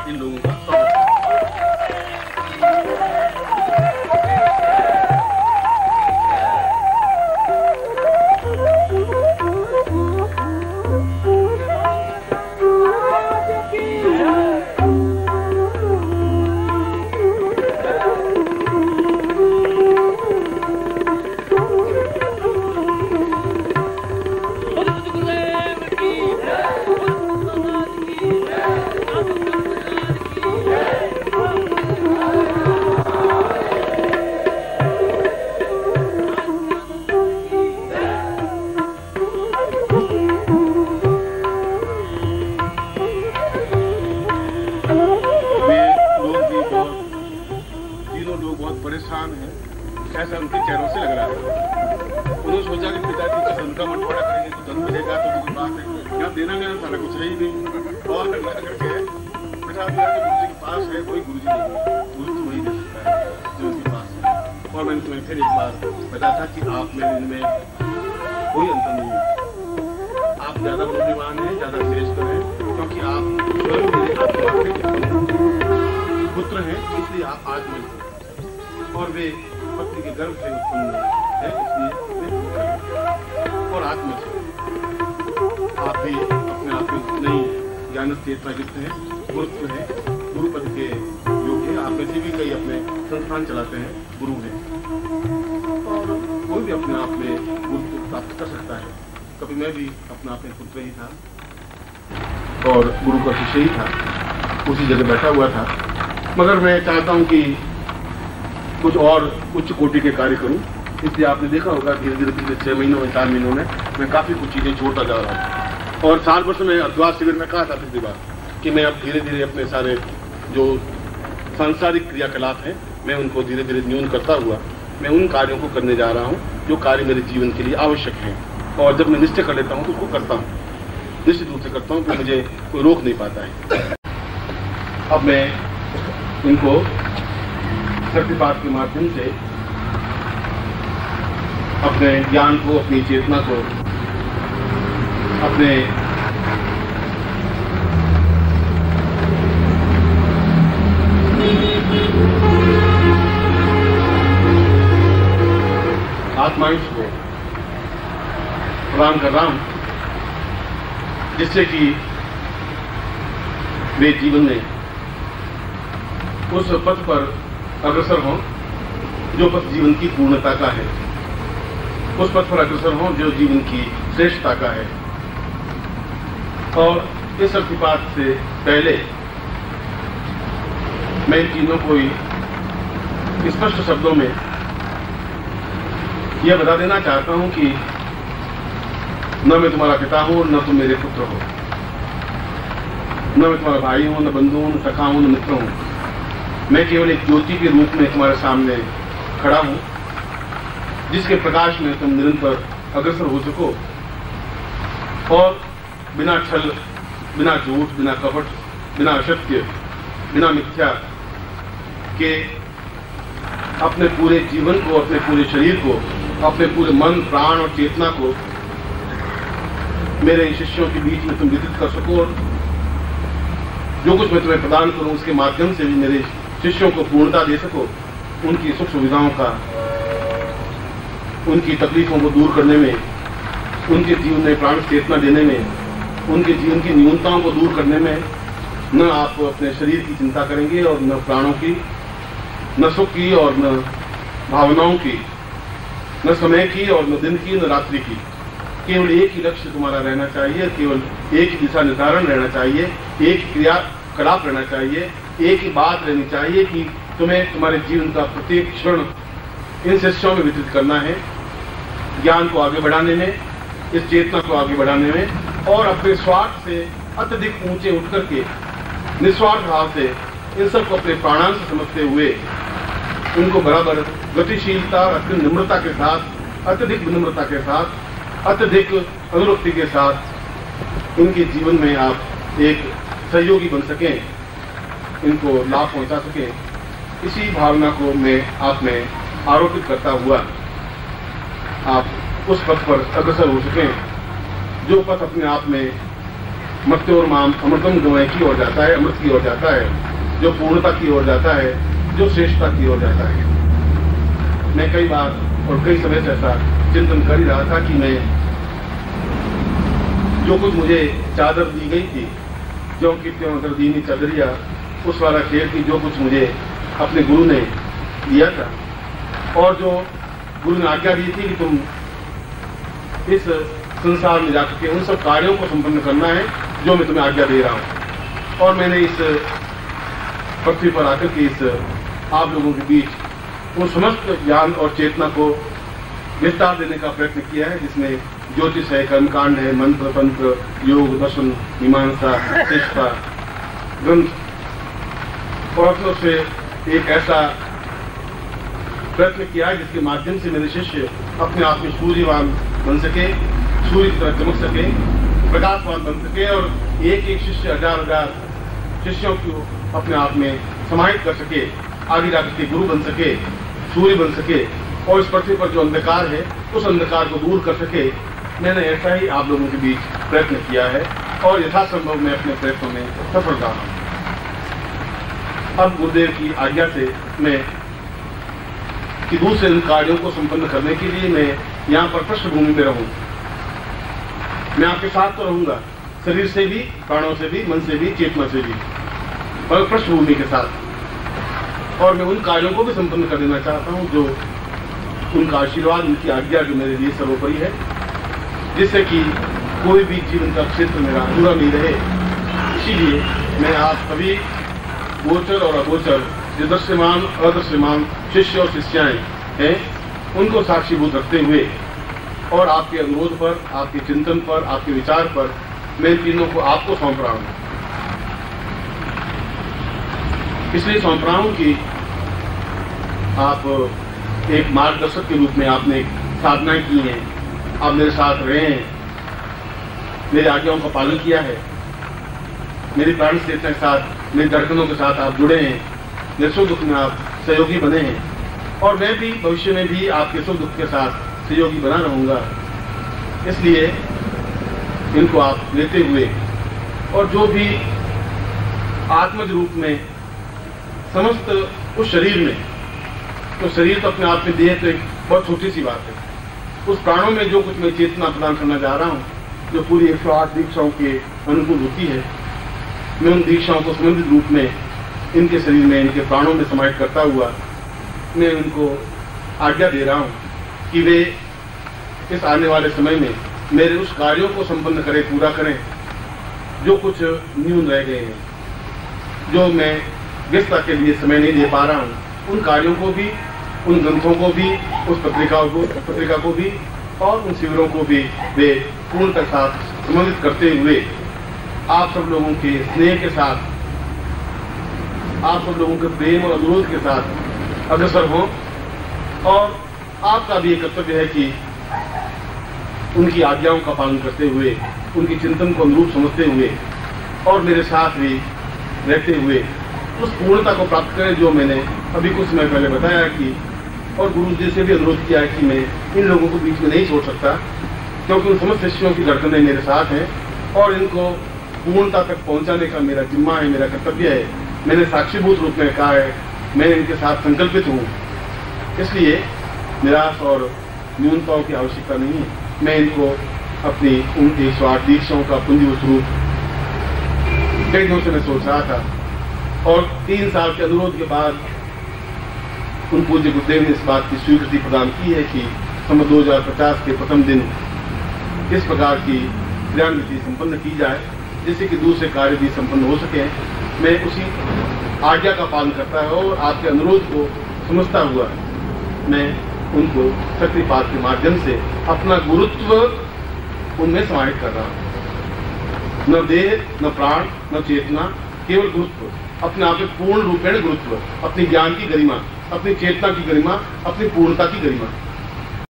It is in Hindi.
इन लोगों का स्वागत है। परेशान है, ऐसा उनके चेहरों से लग रहा है। उन्होंने सोचा कि पिताजी का धन का बंटवारा करेंगे तो धन मिलेगा, तो उनके पास है यहाँ देना लेना सारा कुछ है ही नहीं। और लगा करके बिठा दिया कि गुरु जी के पास है, कोई गुरु जी नहीं, गुरु जी वही दे सकता है जो उनके पास है। और मैंने तुम्हें फिर एक बार बताया था कि आप मेरे इनमें कोई अंतर नहीं है। आप ज्यादा बुद्धिमान हैं, ज्यादा श्रेष्ठ हैं, क्योंकि आप स्वयं मेरे पुत्र हैं, इसलिए आप आज मिलते हैं। और वे पत्नी के गर्भ से उत्पन्न है, इसलिए और आत्मा से आप भी अपने आप में नहीं ज्ञान चेतना युक्त हैं, गुरुत्व है, गुरुपद के योग्य है। आप में से भी कई अपने संस्थान चलाते हैं, गुरु हैं, और कोई भी अपने आप में गुरुत्व प्राप्त कर सकता है। कभी मैं भी अपना अपने पुत्र ही था और गुरु का शिष्य ही था, उसी जगह बैठा हुआ था। मगर मैं चाहता हूँ कि कुछ और उच्च कोटि के कार्य करूं, इसलिए आपने देखा होगा धीरे धीरे पिछले 6 महीनों में 4 महीनों में मैं काफी कुछ चीजें छोड़ता जा रहा हूं। और साल भर से मैं अर्धवास शिविर में कहा था पिछली बार कि मैं अब धीरे धीरे अपने सारे जो सांसारिक क्रियाकलाप हैं मैं उनको धीरे धीरे न्यून करता हुआ मैं उन कार्यों को करने जा रहा हूँ जो कार्य मेरे जीवन के लिए आवश्यक हैं। और जब मैं निश्चय कर लेता हूँ तो उसको करता हूँ, निश्चित रूप से करता हूँ, कि मुझे कोई रोक नहीं पाता है। अब मैं इनको शक्तिपात के माध्यम से अपने ज्ञान को, अपनी चेतना को, अपने आत्मांश को प्रदान कर रहा हूं, जिससे कि वे जीवन में उस पथ पर अग्रसर हों जो पथ जीवन की पूर्णता का है, उस पथ पर अग्रसर हों जो जीवन की श्रेष्ठता का है। और इस शक्तिपात से पहले मैं इन तीनों को स्पष्ट शब्दों में यह बता देना चाहता हूं कि न मैं तुम्हारा पिता हूं, न तुम मेरे पुत्र हो, न मैं तुम्हारा भाई हूं, न बंधु हूं, न सखा हूं, न मित्र हूं। मैं केवल एक ज्योति के रूप में तुम्हारे सामने खड़ा हूं, जिसके प्रकाश में तुम निरंतर अग्रसर हो सको और बिना छल, बिना झूठ, बिना कपट, बिना असत्य, बिना मिथ्या के अपने पूरे जीवन को, अपने पूरे शरीर को, अपने पूरे मन, प्राण और चेतना को मेरे शिष्यों के बीच में तुम विदित कर सको। और जो कुछ मैं तुम्हें प्रदान करूं उसके माध्यम से भी मेरे शिष्यों को पूर्णता दे सको, उनकी सुख सुविधाओं का, उनकी तकलीफों को दूर करने में, उनके जीवन में प्राण चेतना देने में, उनके जीवन की न्यूनताओं को दूर करने में न आप अपने शरीर की चिंता करेंगे और न प्राणों की, न सुख की और न भावनाओं की, न समय की और न दिन की, न रात्रि की। केवल एक ही लक्ष्य तुम्हारा रहना चाहिए, केवल एक ही दिशा निर्धारण रहना चाहिए, एक क्रियाकलाप रहना चाहिए, एक ही बात रहनी चाहिए कि तुम्हें तुम्हारे जीवन का प्रत्येक क्षण इन शिष्यों में व्यतीत करना है, ज्ञान को आगे बढ़ाने में, इस चेतना को आगे बढ़ाने में, और अपने स्वार्थ से अत्यधिक ऊंचे उठ करके निस्वार्थ भाव से इन सबको अपने प्राणांश समझते हुए उनको बराबर गतिशीलता और अत्यंत निम्रता के साथ, अत्यधिक विनम्रता के साथ, अत्यधिक अनुरक्ति के साथ इनके जीवन में आप एक सहयोगी बन सकें, इनको लाभ पहुंचा सकें। इसी भावना को मैं आप में आरोपित करता हुआ आप उस पथ पर अग्रसर हो सकें जो पथ अपने आप में मृत्योर्माम अमृतम गमय की ओर जाता है, अमृत की ओर जाता है, जो पूर्णता की ओर जाता है, जो श्रेष्ठता की ओर जाता है। मैं कई बार और कई समय से ऐसा चिंतन कर ही रहा था कि मैं जो कुछ मुझे चादर दी गई थी, जो कि त्यों अगर दीनी चादरिया, उस वाला खेल की जो कुछ मुझे अपने गुरु ने दिया था, और जो गुरु ने आज्ञा दी थी कि तुम इस संसार में जाकर के उन सब कार्यों को संपन्न करना है जो मैं तुम्हें आज्ञा दे रहा हूं। और मैंने इस पृथ्वी पर आकर के इस आप लोगों के बीच उन समस्त ज्ञान और चेतना को विस्तार देने का प्रयत्न किया है, जिसमें ज्योतिष है, कर्मकांड है, मंत्र तंत्र, योग, दर्शन, मीमांसा, शिक्षा, ग्रंथ, और अपनों से एक ऐसा प्रयत्न किया है जिसके माध्यम से मेरे शिष्य अपने आप में सूर्यवान बन सके, सूर्य की तरह चमक सके, प्रकाशवान बन सके, और एक एक शिष्य हजार हजार शिष्यों को अपने आप में समाहित कर सके, आगे जाकर के गुरु बन सके, सूर्य बन सके, और इस पृथ्वी पर जो अंधकार है उस अंधकार को दूर कर सके। मैंने ऐसा ही आप लोगों के बीच प्रयत्न किया है, और यथासंभव मैं अपने प्रयत्नों में सफल रहा हूं। अब गुरुदेव की आज्ञा से मैं कि दूसरे इन कार्यों को संपन्न करने के लिए मैं यहाँ पर पृष्ठभूमि में रहूं। मैं आपके साथ तो रहूंगा, शरीर से भी, प्राणों से भी, मन से भी, चेतना से भी, और पृष्ठभूमि के साथ। और मैं उन कार्यों को भी संपन्न कर देना चाहता हूं जो उनका आशीर्वाद, उनकी आज्ञा जो मेरे लिए सर्वोपरि है, जिससे कि कोई भी जीवन का क्षेत्र मेरा अधूरा नहीं रहे। इसीलिए मैं आप सभी गोचर और अगोचर, जो दृश्यमान अदृश्यमान शिष्य और शिष्याएं हैं, उनको साक्षीभूत रखते हुए और आपके अनुरोध पर, आपके चिंतन पर, आपके विचार पर मैं तीनों को आपको सौंप रहा हूं। इसलिए सौंप रहा हूं कि आप एक मार्गदर्शक के रूप में आपने साधनाएं की हैं, आप मेरे साथ रहे हैं, मेरी आज्ञाओं का पालन किया है, मेरी प्राण चेतना के साथ, मेरी धड़कनों के साथ आप जुड़े हैं, मेरे सुख दुख में आप सहयोगी बने हैं, और मैं भी भविष्य में भी आपके सुख दुख के साथ सहयोगी बना रहूंगा। इसलिए इनको आप लेते हुए, और जो भी आत्मज रूप में समस्त उस शरीर में, तो शरीर तो अपने आप में देह तो एक बहुत छोटी सी बात है, उस प्राणों में जो कुछ मैं चेतना प्रदान करना जा रहा हूँ, जो पूरी 108 दीक्षाओं के अनुकूल होती है, मैं उन दीक्षाओं को संबंधित रूप में इनके शरीर में, इनके प्राणों में समाहित करता हुआ मैं उनको आज्ञा दे रहा हूँ कि वे इस आने वाले समय में मेरे उस कार्यों को संपन्न करें, पूरा करें जो कुछ न्यून रह गए हैं, जो मैं व्यस्तता के लिए समय नहीं दे पा रहा हूँ, उन कार्यों को भी, उन ग्रंथों को भी, उस पत्रिका को भी, और उन शिविरों को भी वे पूर्णता के साथ संबंधित करते हुए आप सब लोगों के स्नेह के साथ, आप सब लोगों के प्रेम और अनुरोध के साथ अग्रसर हों। और आपका भी एक कर्तव्य है कि उनकी आज्ञाओं का पालन करते हुए, उनकी चिंतन को अनुरूप समझते हुए, और मेरे साथ भी रहते हुए उस पूर्णता को प्राप्त करें जो मैंने अभी कुछ समय पहले बताया कि, और गुरु जी से भी अनुरोध किया है कि मैं इन लोगों को बीच में नहीं छोड़ सकता, क्योंकि उन समस्त शिष्यों की धड़कनें मेरे साथ हैं, और इनको पूर्णता तक पहुंचाने का मेरा जिम्मा है, मेरा कर्तव्य है। मैंने साक्षीभूत रूप में कहा है, मैं इनके साथ संकल्पित हूँ, इसलिए निराश और न्यूनताओं की आवश्यकता नहीं है। मैं इनको अपनी उन 108 दीक्षाओं का पुंजीभूत रूप कई दिनों से मैं सोच रहा था, और 3 साल के अनुरोध के बाद उन पूज्य गुरुदेव ने इस बात की स्वीकृति प्रदान की है कि सन 2050 के प्रथम दिन इस प्रकार की क्रियान्विति संपन्न की जाए, जिससे कि दूसरे कार्य भी संपन्न हो सके। मैं उसी आज्ञा का पालन करता है, और आपके अनुरोध को समझता हुआ मैं उनको शक्तिपात के माध्यम से अपना गुरुत्व उनमें समाहित कर रहा हूं। न देह, न प्राण, न चेतना, केवल गुरुत्व, अपने आप में पूर्ण रूपेण गुरुत्व, अपनी ज्ञान की गरिमा, अपनी चेतना की गरिमा, अपनी पूर्णता की गरिमा।